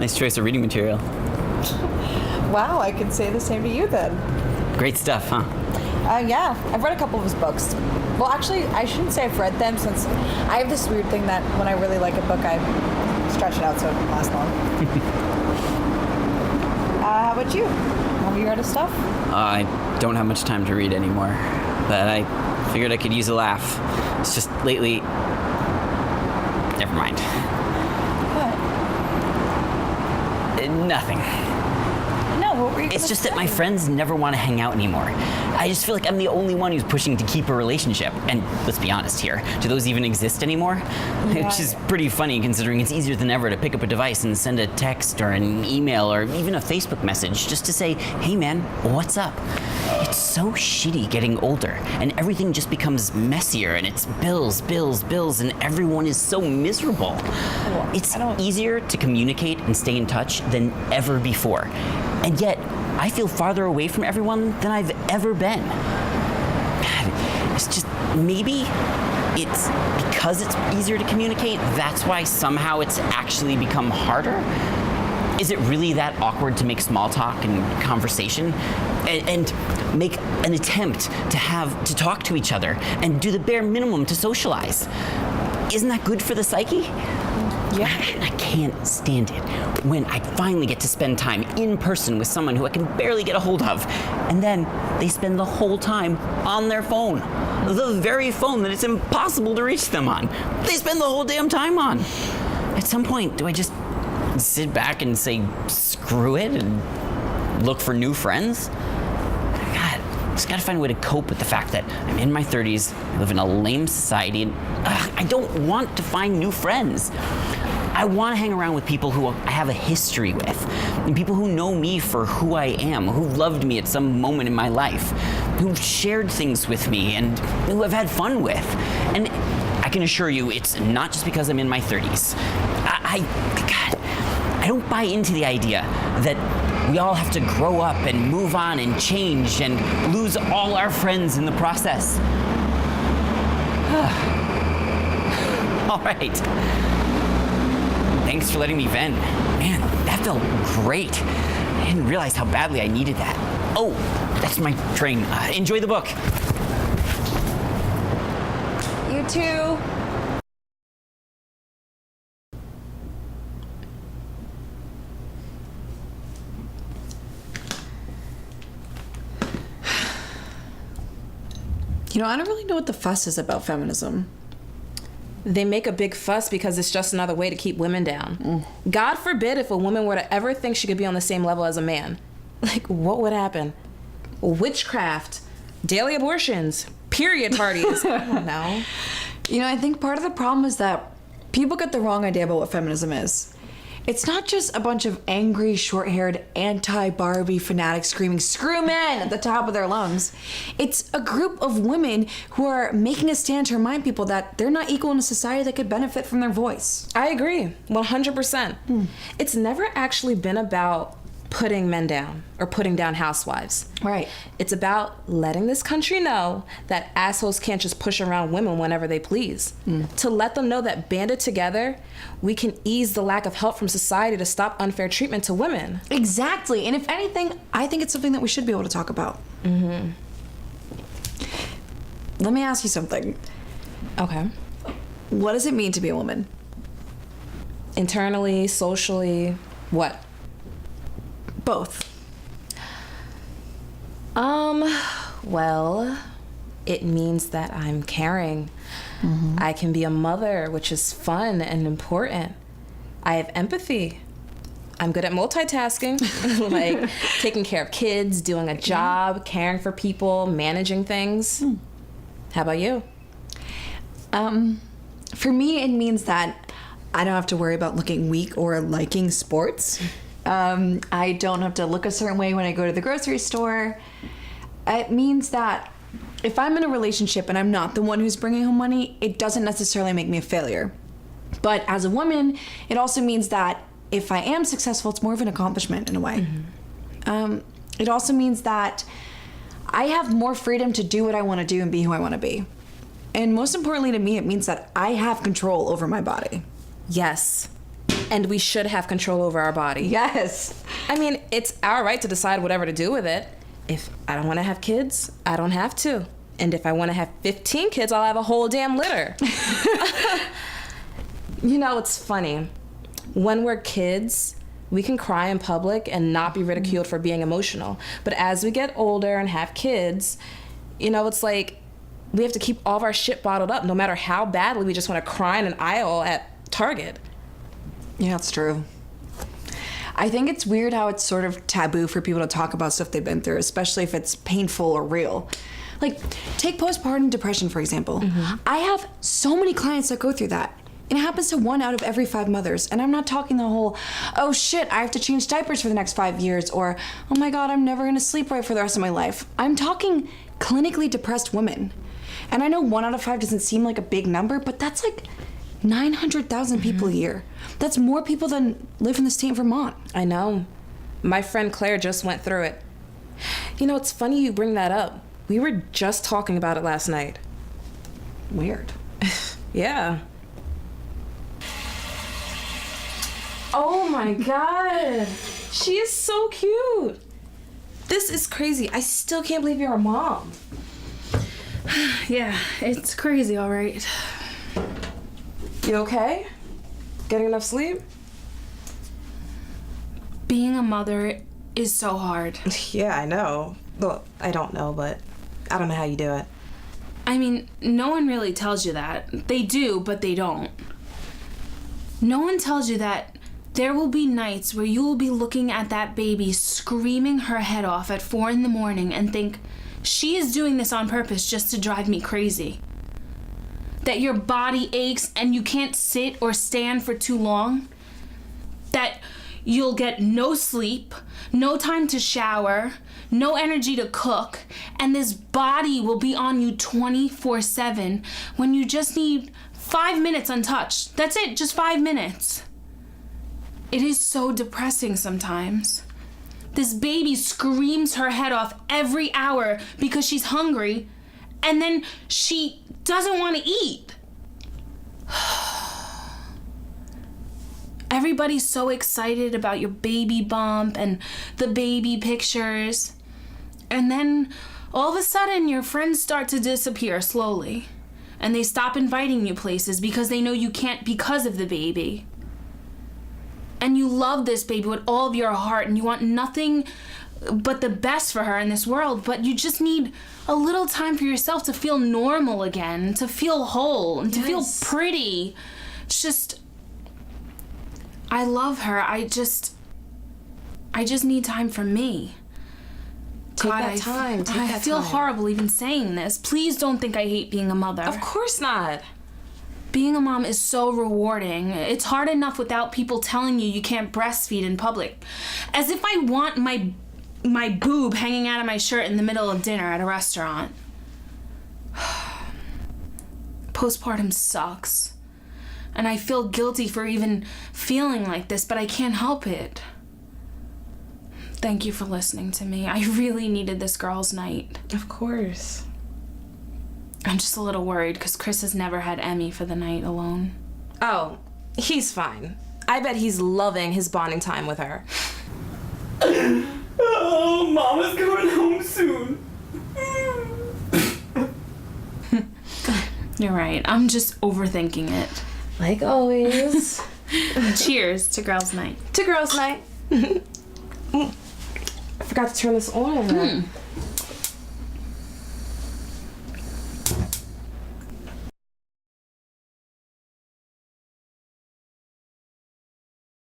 Nice choice of reading material. Wow, I can say the same to you then. Great stuff, huh? Yeah, I've read a couple of his books. Well, actually, I shouldn't say I've read them since I have this weird thing that when I really like a book, I stretch it out so it can last long. How about you? Have you read his stuff? I don't have much time to read anymore, but I figured I could use a laugh. It's just lately... Never mind. What? Nothing. No, what were you It's gonna just that my say? friends never want to hang out anymore. I just feel like I'm the only one who's pushing to keep a relationship. And let's be honest here, do those even exist anymore? Yeah. Which is pretty funny considering it's easier than ever to pick up a device and send a text or an email or even a Facebook message just to say, hey man, what's up? It's so shitty getting older and everything just becomes messier and it's bills, bills, bills, and everyone is so miserable. Well, It's I don't- easier to communicate and stay in touch than ever before. And yet, I feel farther away from everyone than I've ever been. It's just, maybe it's because it's easier to communicate, that's why somehow it's actually become harder? Is it really that awkward to make small talk and conversation and make an attempt to talk to each other and do the bare minimum to socialize? Isn't that good for the psyche? Yeah. I can't stand it when I finally get to spend time in person with someone who I can barely get a hold of, and then they spend the whole time on their phone. The very phone that it's impossible to reach them on. They spend the whole damn time on. At some point, do I just sit back and say, screw it, and look for new friends? God, I just gotta find a way to cope with the fact that I'm in my 30s, I live in a lame society, and I don't want to find new friends. I want to hang around with people who I have a history with, and people who know me for who I am, who loved me at some moment in my life, who shared things with me, and who I've had fun with. And I can assure you, it's not just because I'm in my 30s. God, I don't buy into the idea that we all have to grow up and move on and change and lose all our friends in the process. All right. Thanks for letting me vent. Man, that felt great. I didn't realize how badly I needed that. Oh, that's my train. Enjoy the book. You too. You know, I don't really know what the fuss is about feminism. They make a big fuss because it's just another way to keep women down. God forbid if a woman were to ever think she could be on the same level as a man. Like, what would happen? Witchcraft, daily abortions, period parties. I don't know. You know, I think part of the problem is that people get the wrong idea about what feminism is. It's not just a bunch of angry, short-haired, anti-Barbie fanatics screaming, "Screw men!" at the top of their lungs. It's a group of women who are making a stand to remind people that they're not equal in a society that could benefit from their voice. I agree, 100%. It's never actually been about putting men down or putting down housewives. Right. It's about letting this country know that assholes can't just push around women whenever they please. To let them know that banded together, we can ease the lack of help from society to stop unfair treatment to women. Exactly. And if anything, I think it's something that we should be able to talk about. Let me ask you something. Okay. What does it mean to be a woman? Internally, socially, what? Both. Well, it means that I'm caring. I can be a mother, which is fun and important. I have empathy. I'm good at multitasking, like taking care of kids, doing a job, caring for people, managing things. How about you? For me, it means that I don't have to worry about looking weak or liking sports. I don't have to look a certain way when I go to the grocery store. It means that if I'm in a relationship and I'm not the one who's bringing home money, it doesn't necessarily make me a failure. But as a woman, it also means that if I am successful, it's more of an accomplishment in a way. It also means that I have more freedom to do what I want to do and be who I want to be. And most importantly to me, it means that I have control over my body. Yes. And we should have control over our body. Yes. I mean, it's our right to decide whatever to do with it. If I don't want to have kids, I don't have to. And if I want to have 15 kids, I'll have a whole damn litter. You know, it's funny. When we're kids, we can cry in public and not be ridiculed for being emotional. But as we get older and have kids, you know, it's like we have to keep all of our shit bottled up no matter how badly we just want to cry in an aisle at Target. Yeah, it's true. I think it's weird how it's sort of taboo for people to talk about stuff they've been through, especially if it's painful or real. Like, take postpartum depression, for example. I have so many clients that go through that. And it happens to 1 out of every 5 mothers. And I'm not talking the whole, oh shit, I have to change diapers for the next 5 years, or, oh my God, I'm never gonna sleep right for the rest of my life. I'm talking clinically depressed women. And I know 1 out of 5 doesn't seem like a big number, but that's like 900,000 people a year. That's more people than live in the state of Vermont. I know. My friend Claire just went through it. You know, it's funny you bring that up. We were just talking about it last night. Weird. Yeah. Oh my God. She is so cute. This is crazy. I still can't believe you're a mom. Yeah, it's crazy, all right. You okay? Getting enough sleep? Being a mother is so hard. Yeah, I know. Well, I don't know, but I don't know how you do it. I mean, no one really tells you that. They do, but they don't. No one tells you that there will be nights where you will be looking at that baby screaming her head off at 4 a.m. and think, she is doing this on purpose just to drive me crazy. That your body aches and you can't sit or stand for too long. That you'll get no sleep, no time to shower, no energy to cook, and this body will be on you 24/7 when you just need 5 minutes untouched. That's it, just 5 minutes. It is so depressing sometimes. This baby screams her head off every hour because she's hungry, and then she doesn't want to eat. Everybody's so excited about your baby bump and the baby pictures. And then all of a sudden your friends start to disappear slowly. And they stop inviting you places because they know you can't because of the baby. And you love this baby with all of your heart and you want nothing but the best for her in this world, but you just need a little time for yourself to feel normal again, to feel whole, and to feel pretty. It's just, I love her. I just need time for me. Take that time. I feel horrible even saying this. Please don't think I hate being a mother. Of course not. Being a mom is so rewarding. It's hard enough without people telling you can't breastfeed in public. As if I want my boob hanging out of my shirt in the middle of dinner at a restaurant. Postpartum sucks. And I feel guilty for even feeling like this, but I can't help it. Thank you for listening to me. I really needed this girl's night. Of course. I'm just a little worried because Chris has never had Emmy for the night alone. Oh, he's fine. I bet he's loving his bonding time with her. Oh, Mama's coming home soon. You're right. I'm just overthinking it. Like always. Cheers to girls' night. To girls' night. I forgot to turn this on.